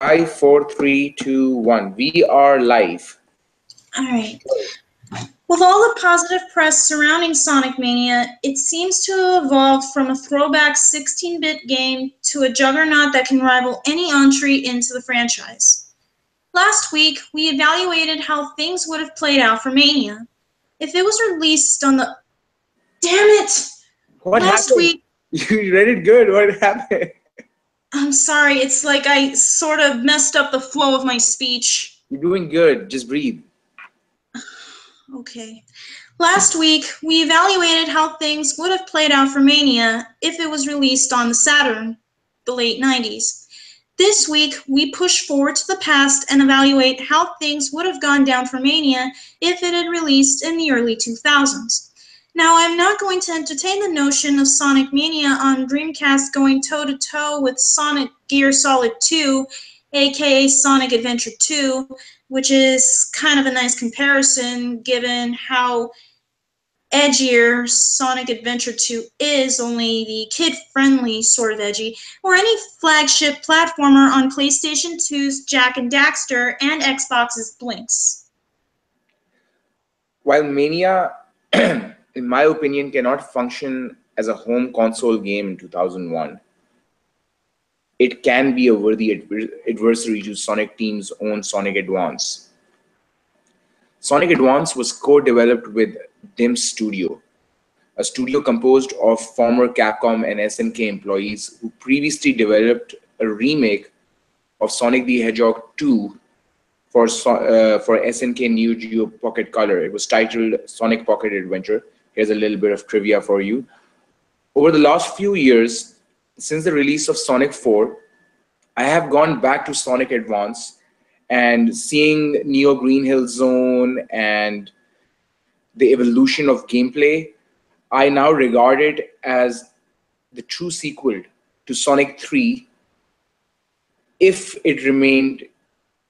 Five, four, three, two, one. We are live. All right. With all the positive press surrounding Sonic Mania, it seems to have evolved from a throwback 16-bit game to a juggernaut that can rival any entry into the franchise. Last week, we evaluated how things would have played out for Mania if it was released on the. Damn it! What Last happened? week, You read it good. What happened? I'm sorry, it's like I sort of messed up the flow of my speech. You're doing good. Just breathe. Okay. Last week, we evaluated how things would have played out for Mania if it was released on the Saturn, the late 90s. This week, we push forward to the past and evaluate how things would have gone down for Mania if it had released in the early 2000s. Now, I'm not going to entertain the notion of Sonic Mania on Dreamcast going toe-to-toe with Sonic Gear Solid 2, aka Sonic Adventure 2, which is kind of a nice comparison given how edgier Sonic Adventure 2 is, only the kid-friendly sort of edgy, or any flagship platformer on PlayStation 2's Jak and Daxter and Xbox's Blinks. While Mania, in my opinion, cannot function as a home console game in 2001, it can be a worthy adversary to Sonic Team's own Sonic Advance. Sonic Advance was co-developed with DIMS Studio, a studio composed of former Capcom and SNK employees who previously developed a remake of Sonic the Hedgehog 2 for SNK Neo Geo Pocket Color. It was titled Sonic Pocket Adventure. Here's a little bit of trivia for you. Over the last few years, since the release of Sonic 4, I have gone back to Sonic Advance and seeing Neo Green Hill Zone and the evolution of gameplay, I now regard it as the true sequel to Sonic 3 if it remained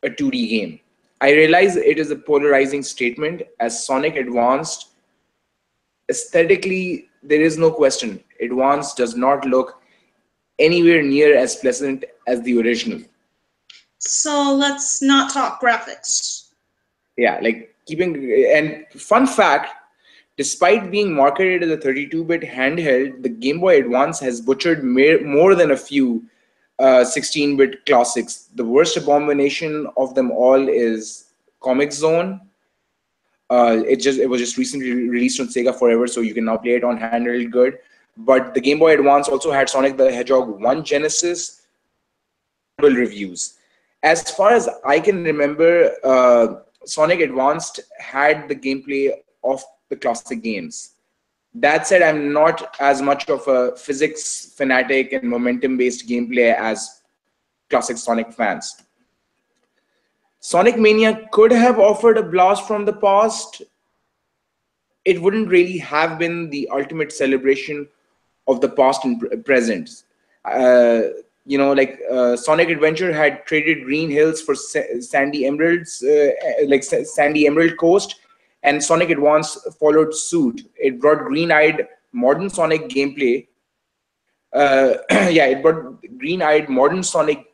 a 2D game. I realize it is a polarizing statement as Sonic Advanced, aesthetically, there is no question. Advanced does not look anywhere near as pleasant as the original. So let's not talk graphics. Yeah, like and fun fact, despite being marketed as a 32-bit handheld, the Game Boy Advance has butchered more than a few 16-bit classics. The worst abomination of them all is Comic Zone. It was just recently released on Sega Forever, so you can now play it on handheld good. But the Game Boy Advance also had Sonic the Hedgehog 1 Genesis reviews. As far as I can remember, Sonic Advanced had the gameplay of the classic games. That said, I'm not as much of a physics fanatic and momentum-based gameplay as classic Sonic fans. Sonic Mania could have offered a blast from the past. It wouldn't really have been the ultimate celebration of the past and present. Sonic Adventure had traded Green Hills for Sandy Emeralds, Sandy Emerald Coast, and Sonic Advance followed suit. It brought green-eyed modern Sonic gameplay. It brought green-eyed modern Sonic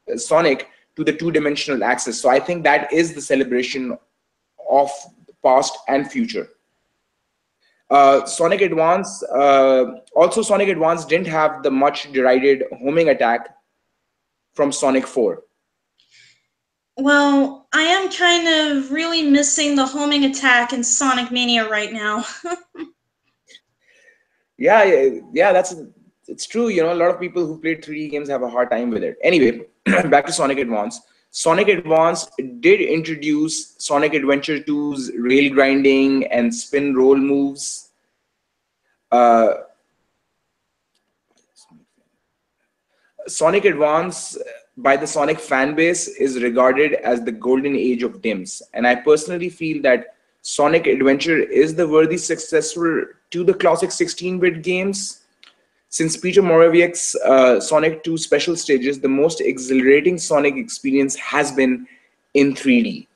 to the two-dimensional axis. So I think that is the celebration of the past and future. Sonic Advance didn't have the much derided homing attack from Sonic 4. Well, I am kind of really missing the homing attack in Sonic Mania right now. Yeah, it's true. You know, a lot of people who played 3D games have a hard time with it. Anyway, back to Sonic Advance. Sonic Advance did introduce Sonic Adventure 2's rail grinding and spin roll moves. Sonic Advance by the Sonic fan base is regarded as the golden age of DIMS, and I personally feel that Sonic Adventure is the worthy successor to the classic 16-bit games. Since Peter Morawiec's Sonic 2 special stages, the most exhilarating Sonic experience has been in 3D.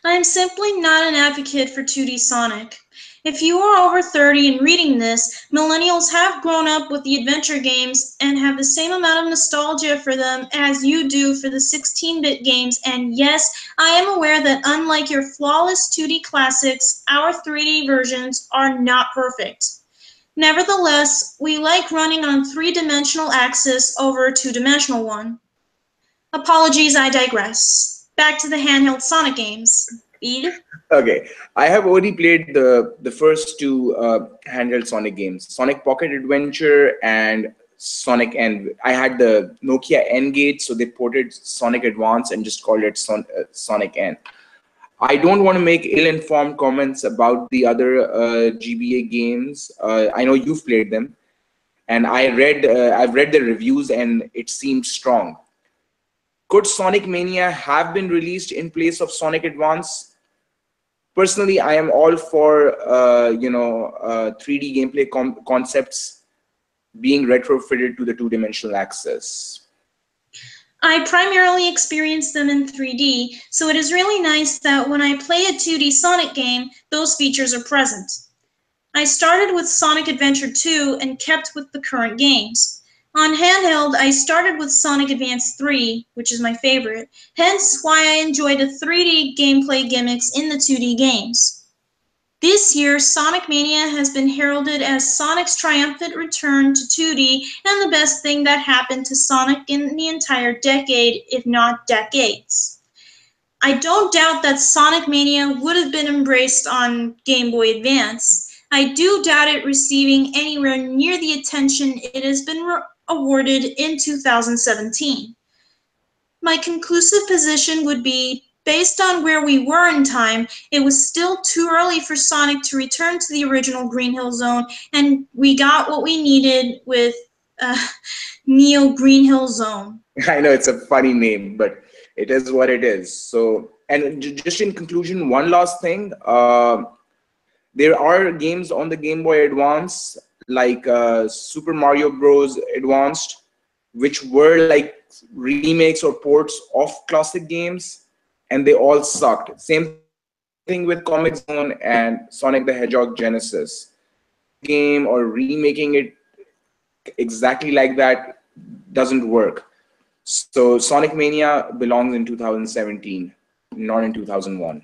I am simply not an advocate for 2D Sonic. If you are over 30 and reading this, millennials have grown up with the adventure games and have the same amount of nostalgia for them as you do for the 16-bit games, and yes, I am aware that unlike your flawless 2D classics, our 3D versions are not perfect. Nevertheless, we like running on a three-dimensional axis over a two-dimensional one. Apologies, I digress. Back to the handheld Sonic games. Bede? Okay, I have already played the first two handheld Sonic games, Sonic Pocket Adventure and Sonic N. I had the Nokia N Gate, so they ported Sonic Advance and just called it Sonic N. I don't want to make ill-informed comments about the other GBA games. I know you've played them, and I've read the reviews, and it seemed strong. Could Sonic Mania have been released in place of Sonic Advance? Personally, I am all for 3D gameplay concepts being retrofitted to the two-dimensional axis. I primarily experience them in 3D, so it is really nice that when I play a 2D Sonic game, those features are present. I started with Sonic Adventure 2 and kept with the current games. On handheld, I started with Sonic Advance 3, which is my favorite, hence why I enjoy the 3D gameplay gimmicks in the 2D games. This year, Sonic Mania has been heralded as Sonic's triumphant return to 2D and the best thing that happened to Sonic in the entire decade, if not decades. I don't doubt that Sonic Mania would have been embraced on Game Boy Advance. I do doubt it receiving anywhere near the attention it has been awarded in 2017. My conclusive position would be, based on where we were in time, it was still too early for Sonic to return to the original Green Hill Zone, and we got what we needed with Neo Green Hill Zone. I know it's a funny name, but it is what it is. So, and just in conclusion, one last thing. There are games on the Game Boy Advance, like Super Mario Bros. Advanced, which were like remakes or ports of classic games, and they all sucked. Same thing with Comic Zone and Sonic the Hedgehog Genesis. Game or remaking it exactly like that doesn't work. So Sonic Mania belongs in 2017, not in 2001.